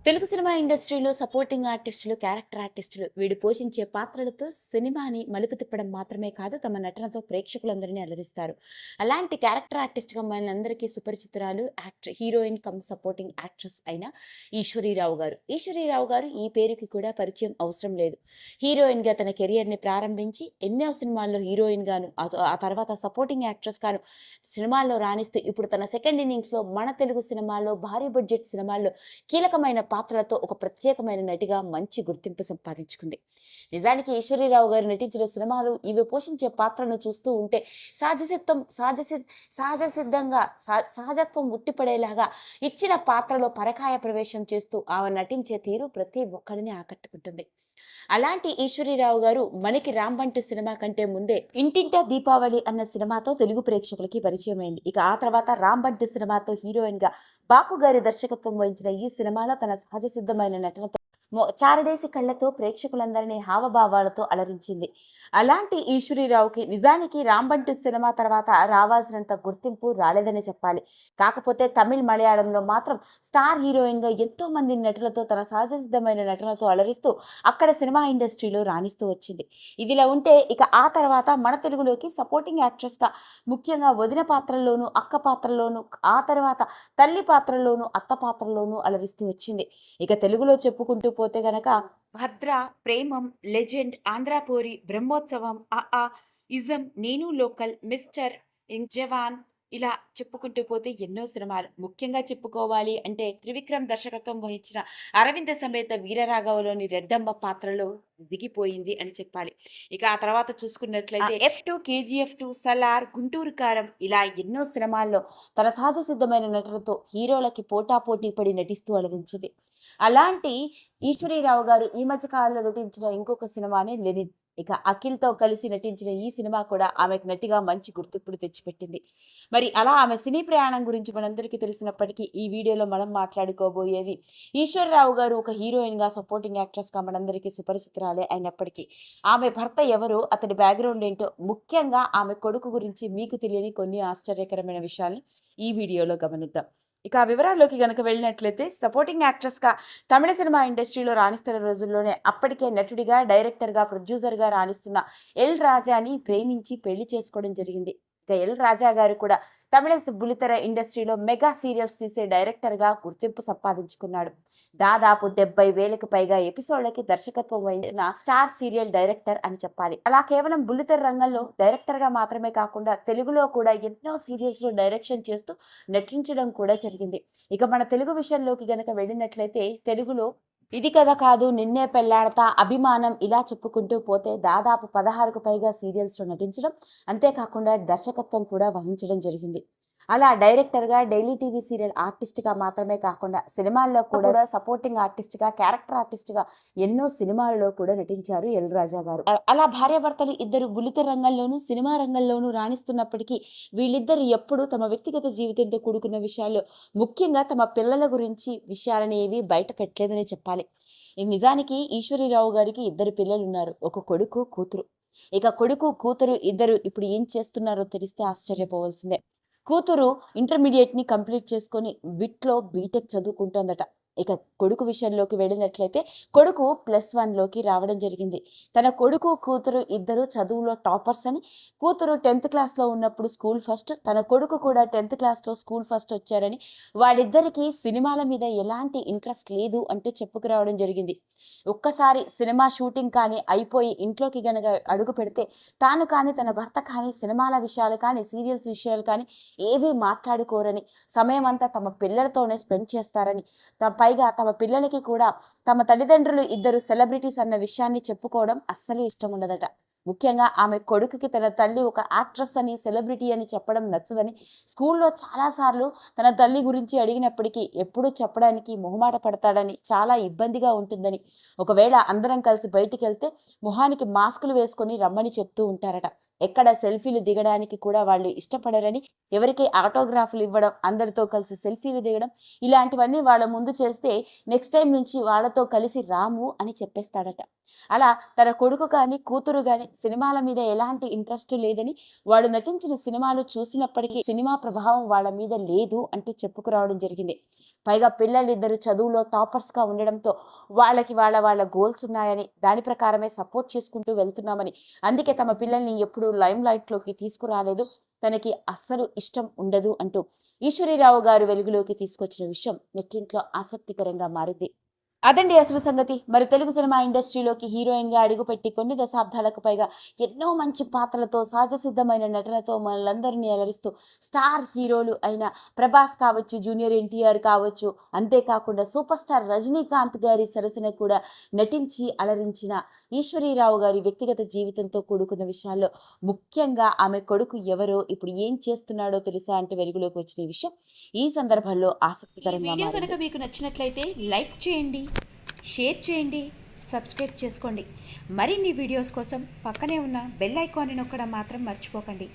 Telugu cinema ఇండస్ట్రీలో supporting ఆర్టిస్టులు, character ఆర్టిస్టులు వీడు పోషించే పాత్రలతో సినిమాని మలుపు తిప్పడం మాత్రమే కాదు, తమ నటనతో ప్రేక్షకులందరినీ అలరిస్తారు. అలాంటి క్యారెక్టర్ ఆర్టిస్ట్‌గా మనందరికీ సుపరిచితురాలు హీరోయిన్ కమ్ సపోర్టింగ్ యాక్ట్రెస్ అయిన ఈశ్వరీరావు గారు. ఈశ్వరీరావు గారు ఈ పేరుకి కూడా పరిచయం అవసరం లేదు. హీరోయిన్‌గా తన కెరియర్‌ని ప్రారంభించి ఎన్నో సినిమాల్లో హీరోయిన్‌గాను, ఆ తర్వాత సపోర్టింగ్ యాక్ట్రెస్‌గాను సినిమాల్లో రాణిస్తూ ఇప్పుడు తన సెకండ్ ఇన్నింగ్స్‌లో మన తెలుగు సినిమాల్లో భారీ బడ్జెట్ సినిమాల్లో కీలకమైన పాత్రలతో ఒక ప్రత్యేకమైన నటిగా మంచి గుర్తింపు సంపాదించుకుంది. నిజానికి ఈశ్వరీరావు గారు నటించిన సినిమాలు ఇవి పోషించే పాత్రను చూస్తూ ఉంటే సహజసిద్ధం సహజసి సహజసిద్ధంగా సహజత్వం ఉట్టిపడేలాగా ఇచ్చిన పాత్రలో పరకాయ ప్రవేశం చేస్తూ ఆమె నటించే తీరు ప్రతి ఒక్కరిని ఆకట్టుకుంటుంది. అలాంటి ఈశ్వరీరావు గారు మనకి రాంబంటు సినిమా కంటే ముందే ఇంటింటా దీపావళి అన్న సినిమాతో తెలుగు ప్రేక్షకులకి పరిచయం అయింది. ఇక ఆ తర్వాత రాంబంటు సినిమాతో హీరోయిన్ గా బాపు గారి దర్శకత్వం వహించిన ఈ సినిమాలో తన సహజ సిద్ధమైన నటనతో చారడేసి కళ్ళతో ప్రేక్షకులందరినీ హావభావాలతో అలరించింది. అలాంటి ఈశ్వరీరావుకి నిజానికి రాంబంటు సినిమా తర్వాత రావాల్సినంత గుర్తింపు రాలేదని చెప్పాలి. కాకపోతే తమిళ్, మలయాళంలో మాత్రం స్టార్ హీరోయిన్ గా ఎంతో మంది నటులతో తన సహజ సిద్ధమైన నటనతో అలరిస్తూ అక్కడ సినిమా ఇండస్ట్రీలో రాణిస్తూ వచ్చింది. ఇదిలా ఉంటే ఇక ఆ తర్వాత మన తెలుగులోకి సపోర్టింగ్ యాక్ట్రెస్ గా ముఖ్యంగా వదిన పాత్రల్లోనూ, అక్క పాత్రల్లోనూ, ఆ తర్వాత తల్లి పాత్రల్లోనూ, అత్త పాత్రల్లోనూ అలరిస్తూ వచ్చింది. ఇక తెలుగులో చెప్పుకుంటూ పోతే గనక భద్ర, ప్రేమం, లెజెండ్, ఆంధ్రాపోరి, బ్రహ్మోత్సవం, ఇజం, నేను లోకల్, మిస్టర్, జవాన్ ఇలా చెప్పుకుంటూ పోతే ఎన్నో సినిమాలు. ముఖ్యంగా చెప్పుకోవాలి అంటే త్రివిక్రమ్ దర్శకత్వం వహించిన అరవింద సమేత వీరరాఘవలోని రెడ్డమ్మ పాత్రలో దిగిపోయింది అని చెప్పాలి. ఇక ఆ తర్వాత చూసుకున్నట్లయితే F2, KGF2, సలార్, గుంటూరు కారం ఇలా ఎన్నో సినిమాల్లో తన సహజ సిద్ధమైన నటనతో హీరోలకి పోటాపోటీ పడి నటిస్తూ అలరించింది. అలాంటి ఈశ్వరీరావు గారు ఈ మధ్య కాలంలో నటించిన ఇంకొక సినిమానే లెనిన్. ఇక అఖిల్‌తో కలిసి నటించిన ఈ సినిమా కూడా ఆమెకు నటిగా మంచి గుర్తింపును తెచ్చిపెట్టింది. మరి అలా ఆమె సినీ ప్రయాణం గురించి మనందరికీ తెలిసినప్పటికీ ఈ వీడియోలో మనం మాట్లాడుకోబోయేది ఈశ్వరరావు గారు ఒక హీరోయిన్‌గా, సపోర్టింగ్ యాక్ట్రెస్‌గా మనందరికీ సుపరిచితురాలే అయినప్పటికీ ఆమె భర్త ఎవరో, అతడి బ్యాక్‌గ్రౌండ్ ఏంటో, ముఖ్యంగా ఆమె కొడుకు గురించి మీకు తెలియని కొన్ని ఆశ్చర్యకరమైన విషయాల్ని ఈ వీడియోలో గమనిద్దాం. ఇక ఆ వివరాల్లోకి గనక వెళ్ళినట్లయితే సపోర్టింగ్ యాక్ట్రెస్‌గా తమిళ సినిమా ఇండస్ట్రీలో రాణిస్తున్న రోజుల్లోనే అప్పటికే నటుడిగా, డైరెక్టర్‌గా, ప్రొడ్యూసర్‌గా రాణిస్తున్న ఎల్ రాజాని ప్రేమించి పెళ్లి చేసుకోవడం జరిగింది. ఇక ఎల్ రాజా గారు కూడా తమిళ బుల్లితెర ఇండస్ట్రీలో మెగా సీరియల్స్ తీసే డైరెక్టర్‌గా గుర్తింపు సంపాదించుకున్నాడు. దాదాపు 70,000కి పైగా ఎపిసోడ్లకి దర్శకత్వం వహించిన స్టార్ సీరియల్ డైరెక్టర్ అని చెప్పాలి. అలా కేవలం బుల్లితెర రంగంలో డైరెక్టర్‌గా మాత్రమే కాకుండా తెలుగులో కూడా ఎన్నో సీరియల్స్‌లో డైరెక్షన్ చేస్తూ నటించడం కూడా జరిగింది. ఇక మన తెలుగు విషయంలోకి గనక వెళ్ళినట్లయితే తెలుగులో ఇది కథ కాదు, నిన్నే పెళ్లాడతా, అభిమానం ఇలా చెప్పుకుంటూ పోతే దాదాపు 16కు పైగా సీరియల్స్‌లో నటించడం, అంతేకాకుండా దర్శకత్వం కూడా వహించడం జరిగింది. అలా డైరెక్టర్‌గా, డైలీ టీవీ సీరియల్ ఆర్టిస్ట్‌గా మాత్రమే కాకుండా సినిమాల్లో కూడా సపోర్టింగ్ ఆర్టిస్ట్‌గా, క్యారెక్టర్ ఆర్టిస్ట్‌గా ఎన్నో సినిమాలలో కూడా నటించారు ఎల్ రాజా గారు. అలా భార్యాభర్తలు ఇద్దరు బుల్లితెర రంగంలోనూ, సినిమా రంగంలోనూ రాణిస్తున్నప్పటికీ వీళ్ళిద్దరూ ఎప్పుడూ తమ వ్యక్తిగత జీవితంతో కూడుకున్న విషయాల్లో, ముఖ్యంగా తమ పిల్లల గురించి విషయాలని ఏవి బయట పెట్టలేదనే చెప్పాలి. ఈ నిజానికి ఈశ్వరీరావు గారికి ఇద్దరు పిల్లలున్నారు. ఒక కొడుకు, కూతురు. ఇక కొడుకు, కూతురు ఇద్దరు ఇప్పుడు ఏం చేస్తున్నారో తెలిస్తే ఆశ్చర్యపోవాల్సిందే. కూతురు ఇంటర్మీడియేట్‌ని కంప్లీట్ చేసుకొని విట్‌లో బీటెక్ చదువుకుంటోందట. ఇక కొడుకు విషయంలోకి వెళ్ళినట్లయితే కొడుకు +1లోకి రావడం జరిగింది. తన కొడుకు, కూతురు ఇద్దరు చదువులో టాపర్స్ అని, కూతురు 10థ్ క్లాస్‌లో ఉన్నప్పుడు స్కూల్ ఫస్ట్, తన కొడుకు కూడా 10థ్ క్లాస్‌లో స్కూల్ ఫస్ట్ వచ్చారని, వాళ్ళిద్దరికీ సినిమాల మీద ఎలాంటి ఇంట్రెస్ట్ లేదు అంటూ చెప్పుకురావడం జరిగింది. ఒక్కసారి సినిమా షూటింగ్ కానీ అయిపోయి ఇంట్లోకి గనక అడుగు పెడితే తాను కానీ, తన భర్త కానీ సినిమాల విషయాలు కానీ, సీరియల్స్ విషయాలు కానీ ఏవీ మాట్లాడుకోరని, సమయమంతా తమ పిల్లలతోనే స్పెండ్ చేస్తారని, పైగా తమ పిల్లలకి కూడా తమ తల్లిదండ్రులు ఇద్దరు సెలబ్రిటీస్ అన్న విషయాన్ని చెప్పుకోవడం అస్సలు ఇష్టం ఉండదట. ముఖ్యంగా ఆమె కొడుకుకి తన తల్లి ఒక యాక్ట్రెస్ అని, సెలబ్రిటీ అని చెప్పడం నచ్చదని, స్కూల్లో చాలాసార్లు తన తల్లి గురించి అడిగినప్పటికీ ఎప్పుడూ చెప్పడానికి మొహమాట పడతాడని, చాలా ఇబ్బందిగా ఉంటుందని, ఒకవేళ అందరం కలిసి బయటికెళ్తే మొహానికి మాస్కులు వేసుకొని రమ్మని చెప్తూ ఉంటారట. ఎక్కడ సెల్ఫీలు దిగడానికి కూడా వాళ్ళు ఇష్టపడరని, ఎవరికి ఆటోగ్రాఫ్‌లు ఇవ్వడం, అందరితో కలిసి సెల్ఫీలు దిగడం ఇలాంటివన్నీ వాళ్ళ ముందు చేస్తే నెక్స్ట్ టైమ్ నుంచి వాళ్ళతో కలిసి రాము అని చెప్పేస్తాడట. అలా తన కొడుకు గాని, కూతురు గాని సినిమాల మీద ఎలాంటి ఇంట్రెస్ట్ లేదని, వాళ్ళు నటించిన సినిమాలు చూసినప్పటికీ సినిమా ప్రభావం వాళ్ళ మీద లేదు అంటూ చెప్పుకురావడం జరిగింది. పైగా పిల్లలిద్దరు చదువులో టాపర్స్గా ఉండడంతో వాళ్ళకి వాళ్ళ గోల్స్ ఉన్నాయని, దాని ప్రకారమే సపోర్ట్ చేసుకుంటూ వెళ్తున్నామని, అందుకే తమ పిల్లల్ని ఎప్పుడూ లైమ్ లైట్లోకి తీసుకురాలేదు, తనకి అస్సలు ఇష్టం ఉండదు అంటూ ఈశ్వరీరావు గారు వెలుగులోకి తీసుకొచ్చిన విషయం నెట్టింట్లో ఆసక్తికరంగా మారింది. అదండి అసలు సంగతి. మరి తెలుగు సినిమా ఇండస్ట్రీలోకి హీరోయిన్‌గా అడుగుపెట్టి కొన్ని దశాబ్దాలకు పైగా ఎన్నో మంచి పాత్రలతో, సహజసిద్ధమైన నటనతో మనలందరినీ అలరిస్తూ స్టార్ హీరోలు అయిన ప్రభాస్ కావచ్చు, జూనియర్ ఎన్టీఆర్ కావచ్చు, అంతేకాకుండా సూపర్ స్టార్ రజనీకాంత్ గారి సరసన కూడా నటించి అలరించిన ఈశ్వరీరావు గారి వ్యక్తిగత జీవితంతో కూడుకున్న విషయాల్లో ముఖ్యంగా ఆమె కొడుకు ఎవరో, ఇప్పుడు ఏం చేస్తున్నాడో తెలుసా అంటే వెలుగులోకి వచ్చిన ఈ విషయం ఈ సందర్భంలో ఈ ఆసక్తికరంగా వీడియో మారింది. కనుక మీకు నచ్చినట్లయితే లైక్ చేయండి, షేర్ చేయండి, సబ్స్క్రైబ్ చేసుకోండి. మరిన్ని వీడియోస్ కోసం పక్కనే ఉన్న బెల్ ఐకాన్ని నొక్కడం మాత్రం మర్చిపోకండి.